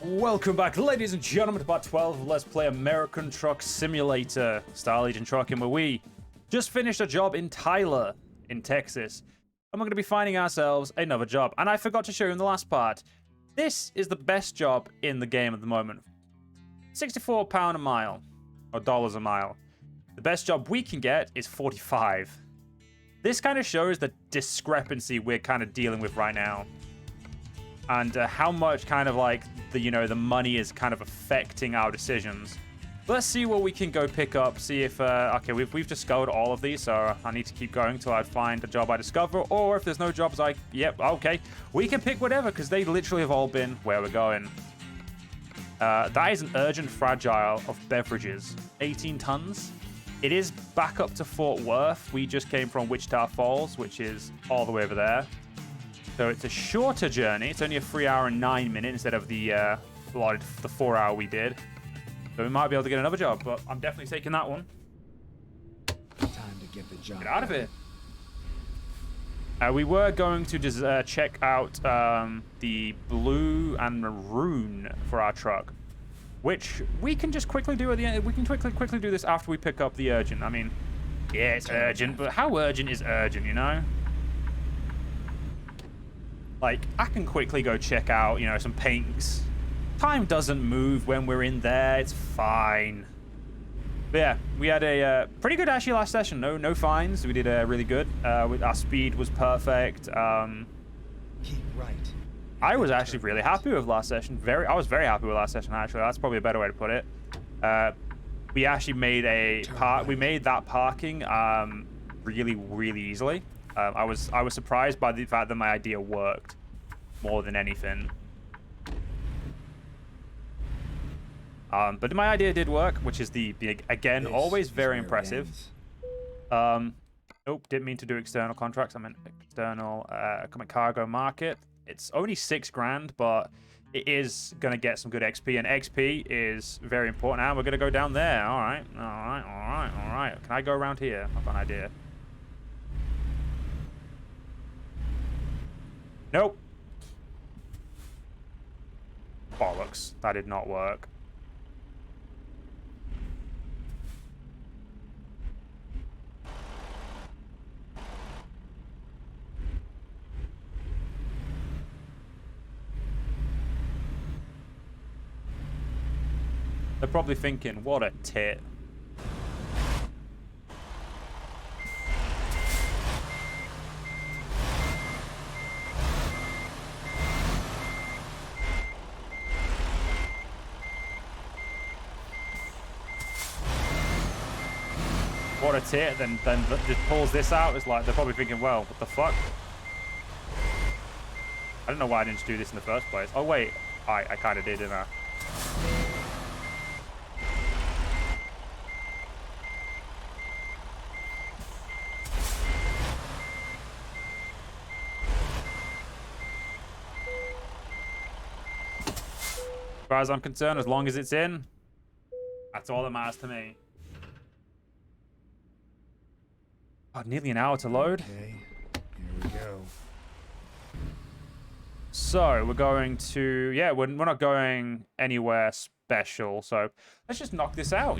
Welcome back, ladies and gentlemen, to part 12 of Let's Play American Truck Simulator Style Agent Trucking, where we just finished a job in Tyler, in Texas. And we're going to be finding ourselves another job. And I forgot to show you in the last part, this is the best job in the game at the moment. £64 a mile, or dollars a mile. The best job we can get is 45. This kind of shows the discrepancy we're kind of dealing with right now. And how much kind of like the money is kind of affecting our decisions. Let's see what we can go pick up. See if okay, we've discovered all of these, so I need to keep going till I find a job I discover. Or if there's no jobs, yep, okay, we can pick whatever because they literally have all been where we're going. That is an urgent fragile of beverages, 18 tons. It is back up to Fort Worth. We just came from Wichita Falls, which is all the way over there. So it's a shorter journey. It's only a 3 hour and 9 minutes instead of the 4 hour we did. So we might be able to get another job, but I'm definitely taking that one. Time to get the job. Get out of it. We were going to just check out the blue and maroon for our truck, which we can just quickly do at the end. We can quickly do this after we pick up the urgent. I mean, yeah, it's urgent, but how urgent is urgent, you know? Like, I can quickly go check out, some paints. Time doesn't move when we're in there. It's fine. But yeah, we had a pretty good actually last session. No fines. We did really good. Our speed was perfect. Keep right. I was actually really happy with last session. I was very happy with last session actually. That's probably a better way to put it. We actually made we made that parking really easily. I was surprised by the fact that my idea worked more than anything. But my idea did work, which is again, always very impressive. Nope, didn't mean to do external contracts. I meant external cargo market. It's only $6 grand, but it is going to get some good XP, and XP is very important. Now we're going to go down there. All right. Can I go around here? I've got an idea. Nope. Bollocks. That did not work. They're probably thinking, what a tit. What a tit, then just pulls this out. It's like they're probably thinking, well, what the fuck? I don't know why I didn't do this in the first place. Oh wait, I kind of did, didn't I? As far as I'm concerned, as long as it's in, that's all that matters to me. Oh, nearly an hour to load. Okay, here we go. So we're going to, yeah, we're not going anywhere special. So let's just knock this out,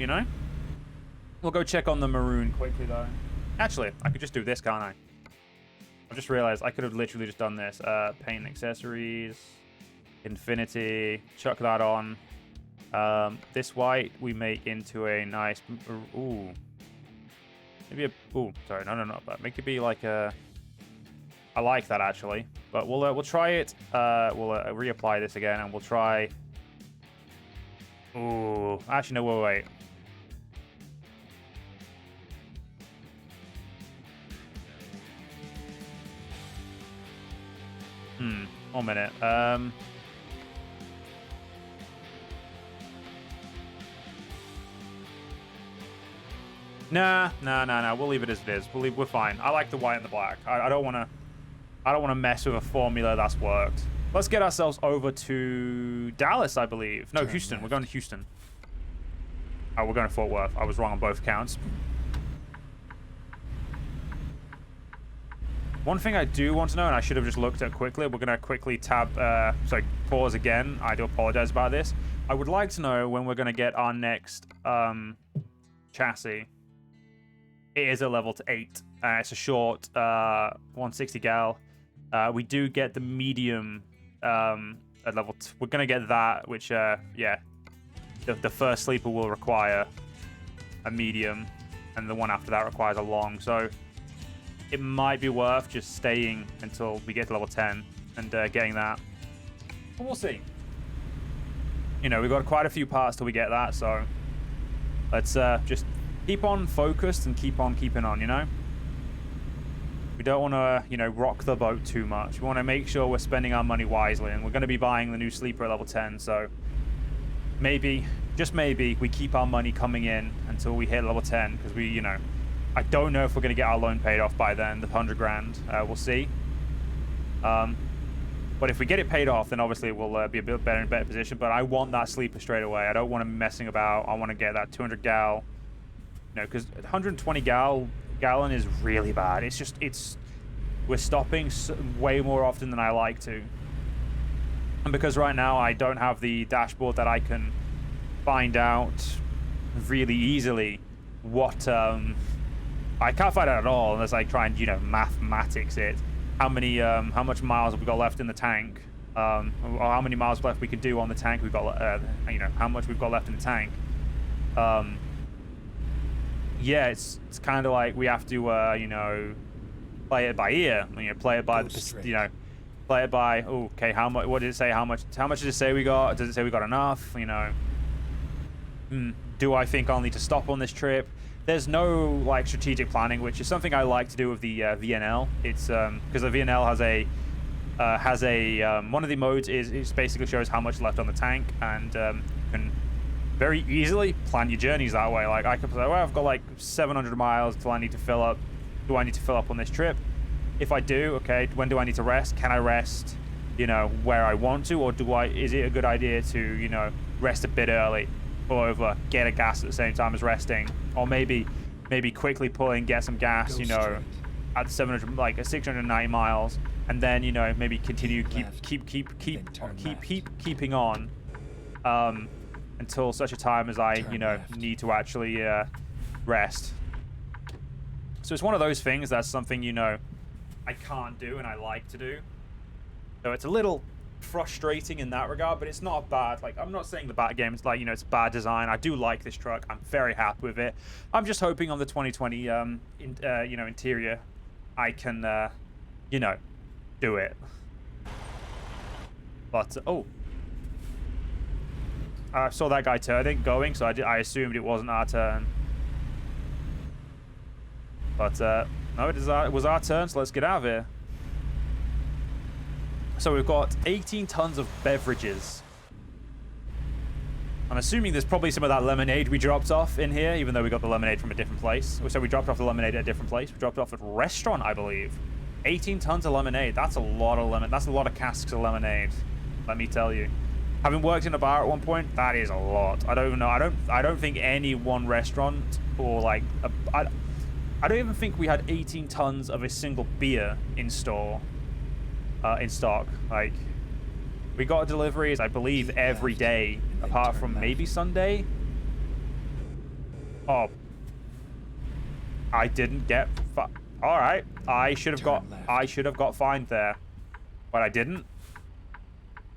We'll go check on the maroon quickly though. Actually, I could just do this, can't I? I just realized I could have literally just done this. Paint and accessories, infinity, chuck that on. This white we make into a nice, ooh. Maybe sorry, no. But make it be like a. I like that actually, but we'll try it. We'll reapply this again, and we'll try. Ooh, actually no, wait. 1 minute. Nah. We'll leave it as it is. We're fine. I like the white and the black. I don't want to mess with a formula that's worked. Let's get ourselves over to Dallas, I believe. No, Houston. We're going to Houston. Oh, we're going to Fort Worth. I was wrong on both counts. One thing I do want to know, and I should have just looked at quickly, we're going to quickly pause again. I do apologize about this. I would like to know when we're going to get our next chassis. It is a level 8. It's a short 160 gal. We do get the medium at level. We're gonna get that, which yeah, the first sleeper will require a medium, and the one after that requires a long. So it might be worth just staying until we get to level 10 and getting that. But we'll see. You know, we've got quite a few parts till we get that, so let's just keep on focused and keep on keeping on, you know? We don't want to, you know, rock the boat too much. We want to make sure we're spending our money wisely, and we're going to be buying the new sleeper at level 10, so maybe, just maybe, we keep our money coming in until we hit level 10, because we, you know, I don't know if we're going to get our loan paid off by then, the 100 grand. We'll see. But if we get it paid off, then obviously we'll be a bit better in a better position, but I want that sleeper straight away. I don't want to be messing about. I want to get that 200 gal. You know, because 120 gallon is really bad. It's just, we're stopping way more often than I like to. And because right now I don't have the dashboard that I can find out really easily what, I can't find out at all unless I try and, you know, mathematics it. How much miles have we got left in the tank? Or how many miles left we can do on the tank we've got, you know, how much we've got left in the tank. Yeah, it's kind of like we have to, you know, play it by ear. You know, play it by you know, play it by. Oh, okay, how much? What did it say? How much did it say we got? Does it say we got enough? You know, do I think I'll need to stop on this trip? There's no like strategic planning, which is something I like to do with the VNL. It's because the VNL has a one of the modes is it basically shows how much left on the tank, and you can very easily plan your journeys that way. Like I could say, well, I've got like 700 miles till I need to fill up. Do I need to fill up on this trip? If I do, okay, when do I need to rest? Can I rest, you know, where I want to, or is it a good idea to, you know, rest a bit early, pull over, get a gas at the same time as resting, or maybe quickly pull in, get some gas, you know, at 700, like 690 miles, and then, you know, maybe continue, keeping on, until such a time as I, you know, need to actually rest. So it's one of those things that's something, you know, I can't do and I like to do. So it's a little frustrating in that regard, but it's not bad. Like, I'm not saying the bad game, it's like, you know, it's bad design. I do like this truck. I'm very happy with it. I'm just hoping on the 2020, you know, interior, I can, you know, do it. But, oh. I saw that guy turning, going, so I assumed it wasn't our turn. But, no, it was our turn, so let's get out of here. So we've got 18 tons of beverages. I'm assuming there's probably some of that lemonade we dropped off in here, even though we got the lemonade from a different place. So we dropped off the lemonade at a different place. We dropped off at a restaurant, I believe. 18 tons of lemonade. That's a lot of lemon. That's a lot of casks of lemonade. Let me tell you. Having worked in a bar at one point, that is a lot. I don't even know. I don't think any one restaurant or like I don't even think we had 18 tons of a single beer in store, in stock. Like, we got deliveries, I believe, every day, apart from maybe Sunday. Oh, I didn't get. All right, I should have got fined there, but I didn't,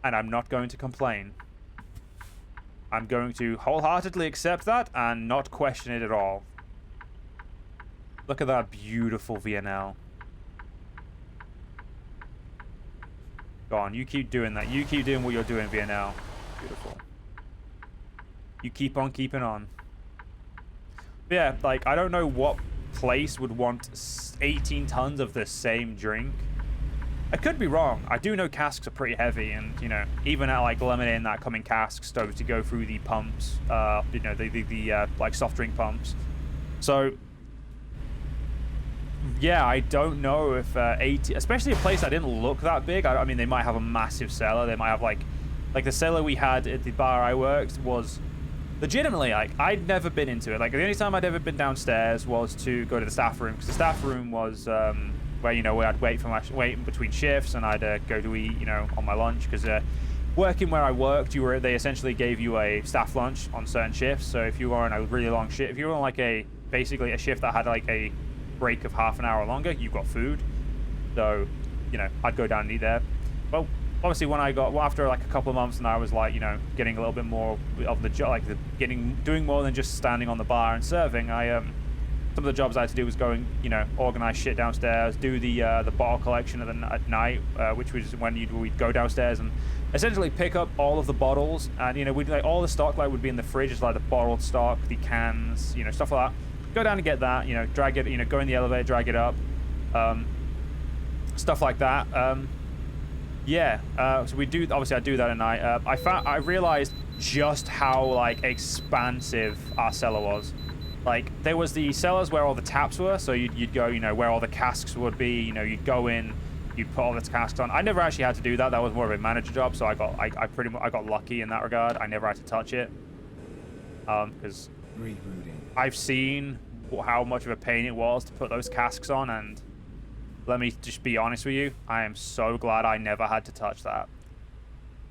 and I'm not going to complain. I'm going to wholeheartedly accept that and not question it at all. Look at that beautiful VNL. Go on, you keep doing that. You keep doing what you're doing, VNL. Beautiful. You keep on keeping on. But yeah, like, I don't know what place would want 18 tons of the same drink. I could be wrong. I do know casks are pretty heavy, and, you know, even at, like, lemonade and that come in casks to go through the pumps, you know, the like, soft drink pumps. So, yeah, I don't know if 80, especially a place that didn't look that big. I mean, they might have a massive cellar. They might have, like the cellar we had at the bar I worked was legitimately, like, I'd never been into it. Like, the only time I'd ever been downstairs was to go to the staff room, because the staff room was, where, you know, where I'd wait in between shifts, and I'd go to eat, you know, on my lunch, because working where I worked, they essentially gave you a staff lunch on certain shifts. So if you were on a really long shift, if you were on like basically a shift that had like a break of half an hour or longer, you got food. So, you know, I'd go down and eat there. Well, obviously after like a couple of months, and I was like, you know, getting a little bit more of the job, like doing more than just standing on the bar and serving. Some of the jobs I had to do was go and, you know, organize shit downstairs, do the bottle collection at night, which was when we'd go downstairs and essentially pick up all of the bottles, and, you know, we'd like all the stock like would be in the fridge, just like the bottled stock, the cans, you know, stuff like that. Go down and get that, you know, drag it, you know, go in the elevator, drag it up, stuff like that. So we do, obviously I do that at night. I realized just how like expansive our cellar was. Like, there was the cellars where all the taps were, so you'd go, you know, where all the casks would be, you know, you'd go in, you'd put all the casks on. I never actually had to do that. That was more of a manager job, so I got lucky in that regard. I never had to touch it. Because I've seen how much of a pain it was to put those casks on, and let me just be honest with you, I am so glad I never had to touch that.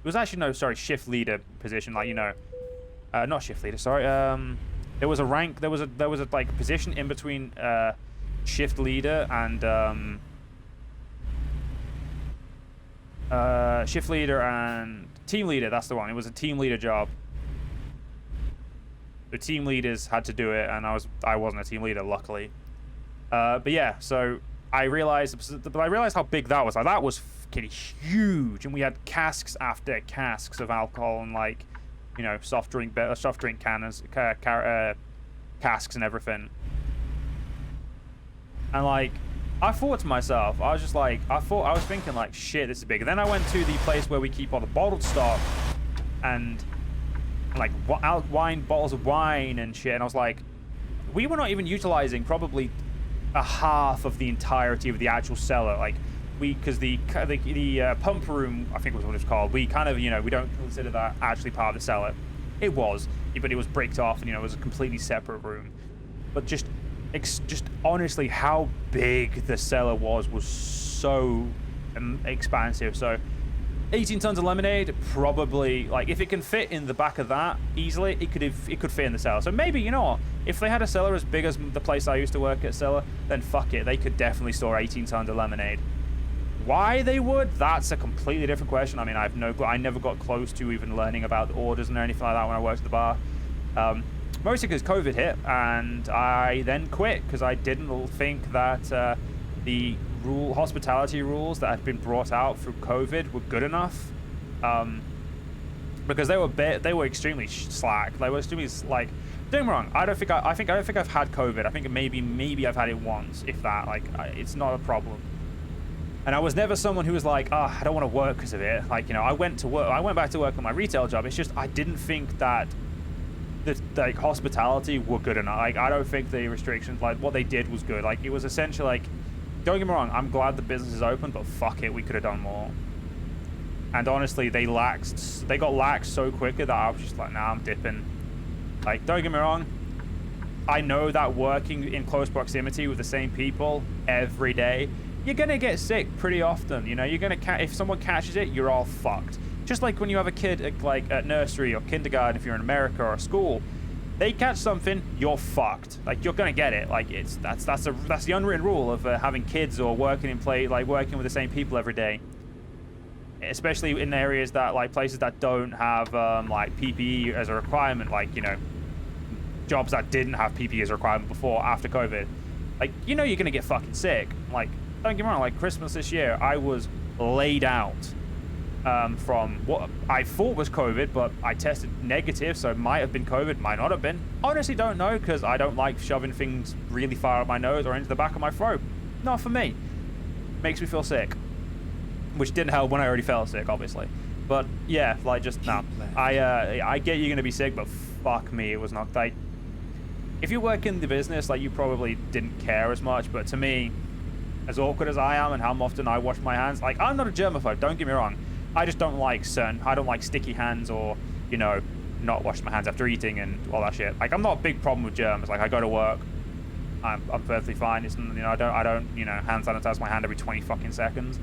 It was actually, shift leader position, like, you know, not shift leader, sorry, there was a rank, there was a like position in between shift leader and shift leader and team leader. That's the one. It was a team leader job. The team leaders had to do it, and I wasn't a team leader, luckily. But yeah, so I realized how big that was. Like, that was fucking huge, and we had casks after casks of alcohol and, like, you know, soft drink cannons, casks and everything. And, like, I thought to myself, I was thinking, like, shit, this is big. And then I went to the place where we keep all the bottled stock and, like, bottles of wine and shit. And I was like, we were not even utilizing probably a half of the entirety of the actual cellar. Like, because the pump room, I think was what it's called, we kind of, you know, we don't consider that actually part of the cellar. It was, but it was bricked off, and, you know, it was a completely separate room. But just honestly, how big the cellar was so expansive. So 18 tons of lemonade, probably, like, if it can fit in the back of that easily, it could fit in the cellar. So maybe, you know what, if they had a cellar as big as the place I used to work at cellar, then fuck it, they could definitely store 18 tons of lemonade. Why they would, that's a completely different question. I mean, I never got close to even learning about the orders and anything like that when I worked at the bar. Mostly because COVID hit, and I then quit because I didn't think that the hospitality rules that had been brought out through COVID were good enough. Because they were extremely slack. They were extremely, like, don't get me wrong, I don't think I've had COVID. I think maybe I've had it once, if that. Like, it's not a problem. And I was never someone who was like, I don't want to work because of it. Like, you know, I went back to work on my retail job. It's just I didn't think that the, like, hospitality were good enough. Like, I don't think the restrictions, like, what they did was good. Like, it was essentially like, don't get me wrong, I'm glad the business is open, but fuck it, we could have done more. And honestly, they got lax so quickly that I was just like, nah, I'm dipping. Like, don't get me wrong, I know that working in close proximity with the same people every day, you're gonna get sick pretty often. You know, you're gonna if someone catches it, you're all fucked. Just like when you have a kid at nursery or kindergarten, if you're in America, or school, they catch something, you're fucked. Like, you're gonna get it. Like, that's the unwritten rule of having kids or working with the same people every day. Especially in areas that, like, places that don't have like PPE as a requirement, like, you know, jobs that didn't have PPE as a requirement before, after COVID. Like, you know, you're gonna get fucking sick. Like, don't get me wrong, like, Christmas this year, I was laid out from what I thought was COVID, but I tested negative, so it might have been COVID, might not have been. Honestly, don't know, because I don't like shoving things really far up my nose or into the back of my throat. Not for me. Makes me feel sick. Which didn't help when I already felt sick, obviously. But yeah, like, just no. I get you're gonna be sick, but fuck me, it was not like. If you work in the business, like, you probably didn't care as much, but to me, as awkward as I am and how often I wash my hands, like, I'm not a germaphobe, don't get me wrong. I just don't like sticky hands, or, you know, not washing my hands after eating and all that shit. Like, I'm not a big problem with germs. Like, I go to work, I'm perfectly fine. It's, you know, I don't, you know, hand sanitize my hand every 20 fucking seconds.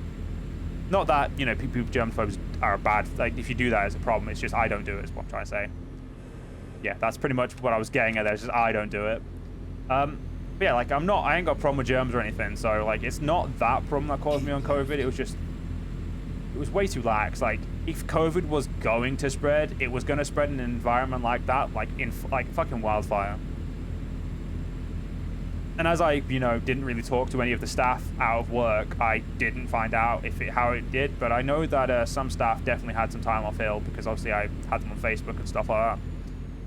Not that, you know, people germaphobes are bad. Like, if you do that, it's a problem. It's just I don't do it, is what I'm trying to say. Yeah, that's pretty much what I was getting at there. It's just I don't do it. But yeah, like, I ain't got a problem with germs or anything. So, like, it's not that problem that caused me on COVID. It was way too lax. Like, if COVID was going to spread, it was going to spread in an environment like that, like fucking wildfire. And as I, you know, didn't really talk to any of the staff out of work, I didn't find out how it did. But I know that some staff definitely had some time off ill because obviously I had them on Facebook and stuff like that.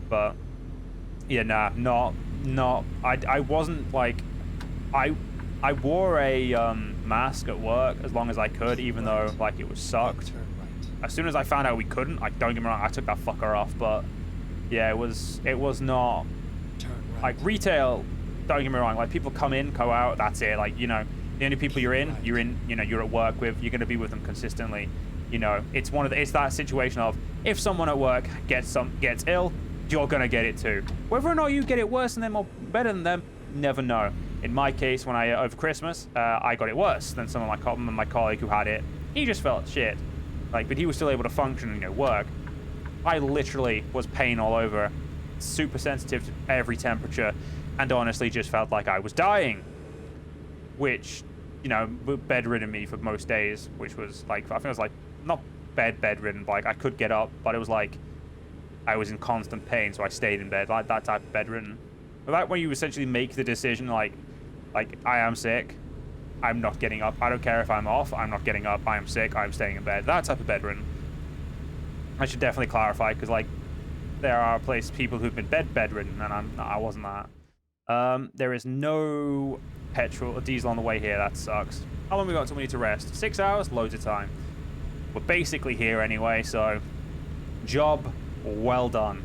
But yeah, nah, I wasn't like, I wore a mask at work as long as I could, even though like it was sucked. As soon as I found out we couldn't, like, don't get me wrong, I took that fucker off. But yeah, it was not like retail. Don't get me wrong, like, people come in, go out, that's it. Like, you know, the only people you're in, you know, you're at work with, you're going to be with them consistently. You know, it's that situation of, if someone at work gets ill, you're going to get it too. Whether or not you get it worse than them or better than them, never know. In my case, when over Christmas, I got it worse than some of my colleague who had it. He just felt shit. Like, but he was still able to function and, you know, work. I literally was pain all over, super sensitive to every temperature, and honestly just felt like I was dying, which, you know, bedridden me for most days, which was like, I think it was like, not bedridden, but like I could get up, but it was like I was in constant pain, so I stayed in bed, like that type of bedridden. But that when you essentially make the decision, like I am sick, I'm not getting up, I don't care if I'm off, I'm not getting up, I am sick, I'm staying in bed, that type of bedridden. I should definitely clarify, because like there are people who've been bedridden, and I wasn't that. There is no petrol or diesel on the way here. That sucks. How long we got until we need to rest? 6 hours? Loads of time. We're basically here anyway, so job well done.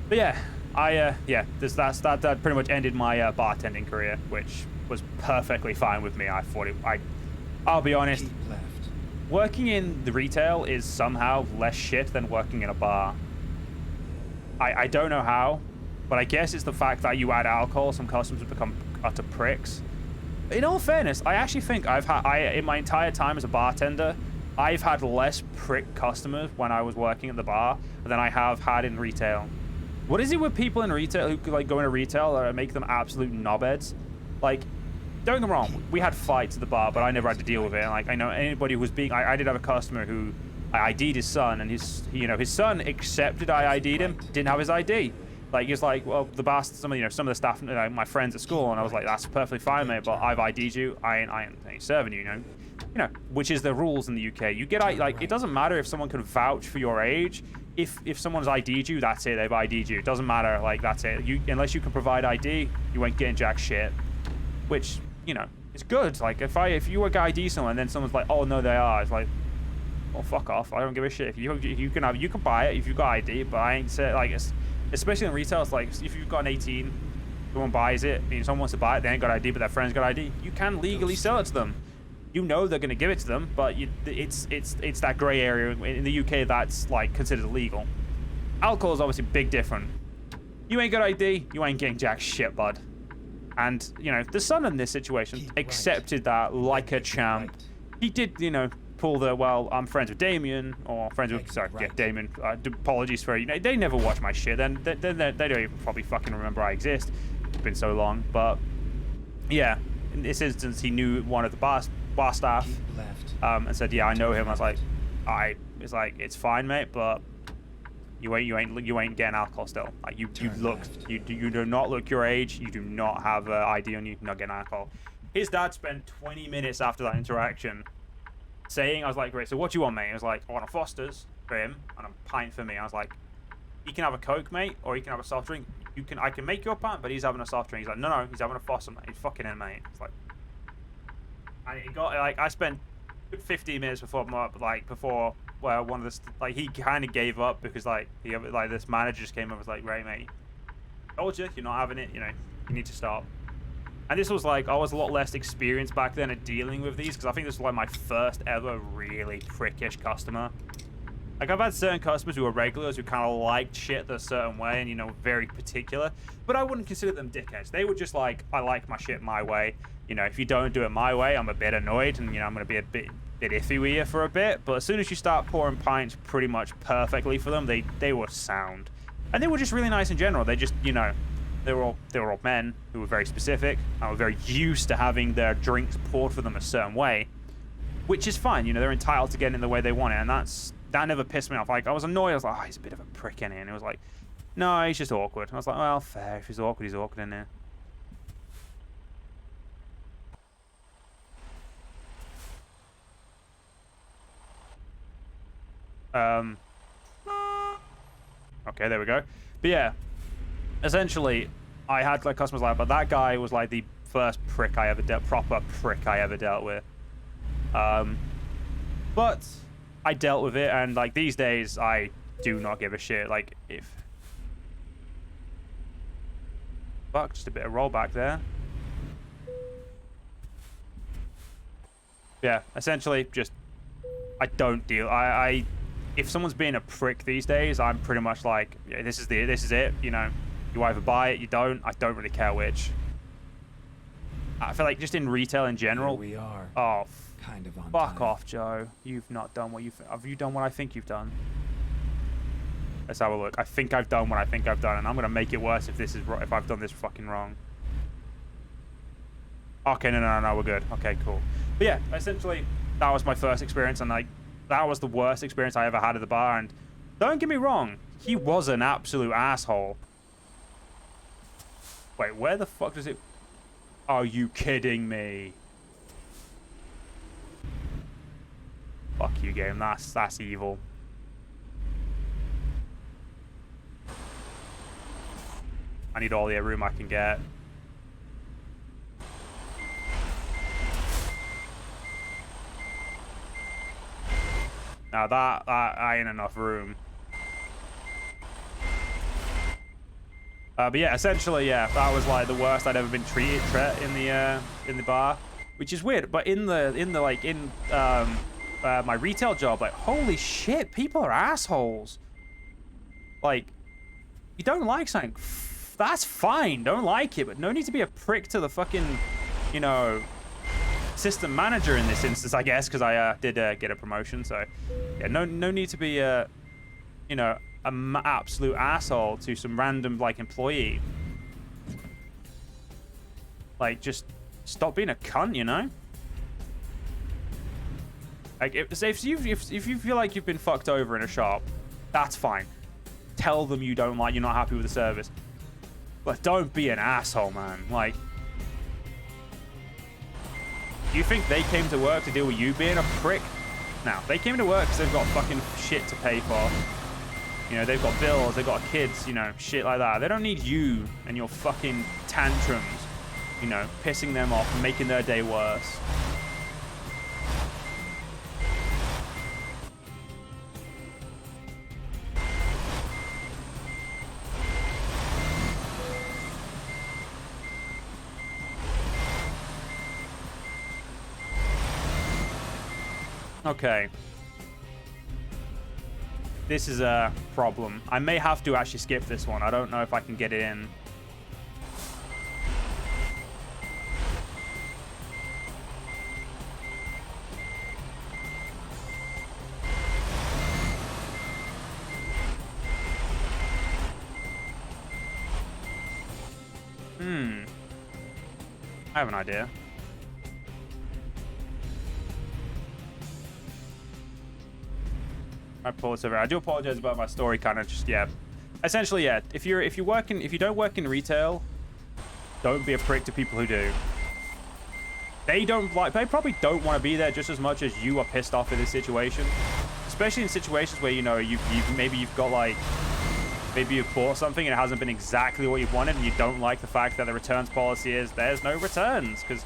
But yeah, that pretty much ended my bartending career, which was perfectly fine with me. I'll be honest, working in the retail is somehow less shit than working in a bar. I don't know how, but I guess it's the fact that you add alcohol, some customers become utter pricks. In all fairness, I actually think in my entire time as a bartender, I've had less prick customers when I was working at the bar than I have had in retail. What is it with people in retail who like go into retail that make them absolute knobheads? Like, don't get me wrong, we had fights at the bar, but I never had to deal with it. And like, I know anybody who was being, I did have a customer who I ID'd his son, and his son accepted I ID'd him, didn't have his ID. Like, he's like, well, some of the staff, my friends at school, and I was like, that's perfectly fine, mate, but I've ID'd you, I ain't serving you, you know, which is the rules in the UK. You get, like, it doesn't matter if someone can vouch for your age. If someone's ID'd you, that's it, they've ID'd you. It doesn't matter, like, that's it. Unless you can provide ID, you ain't getting jack shit, which, you know, it's good. Like, if you were ID someone, and then someone's like, oh, no, they are, it's like, well, fuck off, I don't give a shit. If you can buy it if you've got ID, but I ain't say, like, especially in retail, it's like, if you've got an 18, someone buys it, and someone wants to buy it, they ain't got ID, but their friend's got ID, you can legally sell it to them. You know they're going to give it to them, but it's that gray area. In the UK, that's, like, considered illegal. Alcohol is obviously big different. You ain't got ID, you ain't getting jack shit, bud. And, you know, the son in this situation accepted that like a champ. He did, you know, pull the, well, I'm friends with Damien, or friends with, sorry, yeah, Damien, apologies for, you know, they never watch my shit, then they don't even probably fucking remember I exist. It's been so long, but yeah, in this instance, he knew one of the bar staff, and said, yeah, I know him. I was like, it's like, it's fine, mate, but you ain't getting alcohol still. Like, you do not look your age, you do not have an ID on you, you're not getting alcohol. His dad spent 20 minutes after that interaction saying, I was like, great, so what do you want, mate? I was like, I want a Foster's for him and a pint for me. I was like, he can have a Coke, mate, or he can have a soft drink. I can make you a pint, but he's having a soft drink. He's like, no, he's having a Foster, mate. He's fucking in, mate. It's like, and it got, like, I spent 15 minutes before well, one of the, like, he kind of gave up because, like, this manager just came up and was like, right, mate, told you, you're not having it, you know, you need to stop. And this was like, I was a lot less experienced back then at dealing with these, because I think this was like my first ever really prickish customer. Like, I've had certain customers who are regulars who kind of liked shit a certain way and, you know, very particular. But I wouldn't consider them dickheads. They were just like, I like my shit my way. You know, if you don't do it my way, I'm a bit annoyed and, you know, I'm going to be a bit iffy with you for a bit. But as soon as you start pouring pints pretty much perfectly for them, they were sound. And they were just really nice in general. They just, you know, they were all men who were very specific and were very used to having their drinks poured for them a certain way, which is fine. You know, they're entitled to getting in the way they want it, and that never pissed me off. Like, I was annoyed. I was like, oh, he's a bit of a prick in here. And it was like, no, he's just awkward. And I was like, well, fair. If he's awkward in there. Okay, there we go. But yeah, essentially, I had like customers like, but that guy was like the first prick I ever proper prick I ever dealt with. But I dealt with it, and like these days, I do not give a shit. Like, if fuck, just a bit of rollback there. Yeah, essentially, just I don't deal. I if someone's being a prick these days, I'm pretty much like, yeah, this is it. You know, you either buy it, you don't. I don't really care which. I feel like just in retail in general. Here we are. Oh, kind of on fuck time. off, Joe. You've not done what have you done what I think you've done? Let's have a look. I think I've done what I think I've done, and I'm gonna make it worse if I've done this fucking wrong. Okay, no, we're good. Okay, cool. But yeah, essentially, that was my first experience, and like, that was the worst experience I ever had at the bar. And don't get me wrong, he was an absolute asshole. Wait, where the fuck does it? Are you kidding me? Fuck you, game. That's evil. I need all the room I can get. Now that ain't enough room. But yeah, essentially, yeah, that was like the worst I'd ever been treated in the bar, which is weird. But in my retail job, like, holy shit, people are assholes. Like, you don't like something, that's fine, don't like it, but no need to be a prick to the fucking, you know, assistant manager in this instance, I guess, because I did get a promotion. So yeah, no need to be you know, an absolute asshole to some random like employee. Like, just stop being a cunt, you know. Like, if you feel like you've been fucked over in a shop, that's fine. Tell them you're not happy with the service, but don't be an asshole, man. Like, do you think they came to work to deal with you being a prick? No, they came to work because they've got fucking shit to pay for. You know, they've got bills, they've got kids, you know, shit like that. They don't need you and your fucking tantrums, you know, pissing them off and making their day worse. Okay. This is a problem. I may have to actually skip this one. I don't know if I can get it in. I have an idea. I pull this over. I do apologize about my story, kind of just, yeah. Essentially, yeah. If you don't work in retail, don't be a prick to people who do. They probably don't want to be there just as much as you are pissed off in this situation. Especially in situations where, you know, maybe you've bought something and it hasn't been exactly what you've wanted, and you don't like the fact that the returns policy is there's no returns. Because,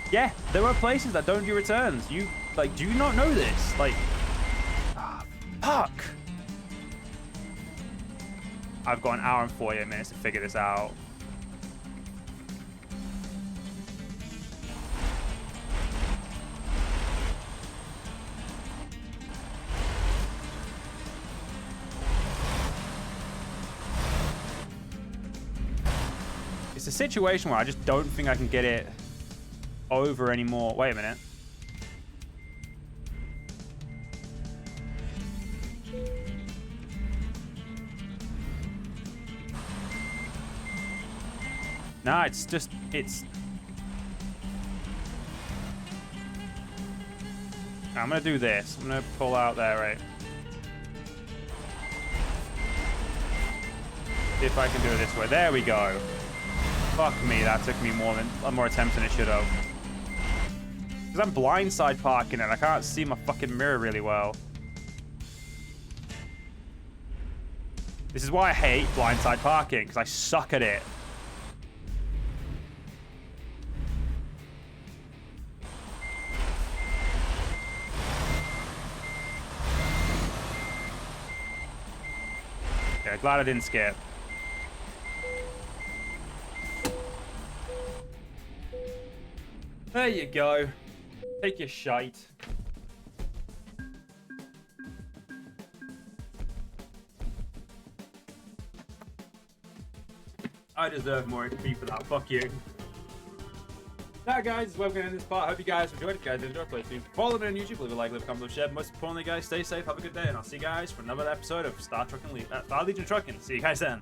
yeah, there are places that don't do returns. Do you not know this? Like, fuck. I've got an hour and 48 minutes to figure this out. It's a situation where I just don't think I can get it over anymore. Wait a minute. No, it's just, I'm gonna do this. I'm gonna pull out there, right? See if I can do it this way. There we go. Fuck me, that took me more attempts than it should have. Because I'm blindside parking and I can't see my fucking mirror really well. This is why I hate blindside parking, because I suck at it. Okay, glad I didn't skip. There you go. Take your shite. I deserve more XP for that. Fuck you. Now, guys, is where we're going to end this part. I hope you guys enjoyed it. If you guys did enjoy, please follow me on YouTube, leave a like, leave a comment, share. Most importantly, guys, stay safe, have a good day, and I'll see you guys for another episode of Star Legion Trucking. See you guys then.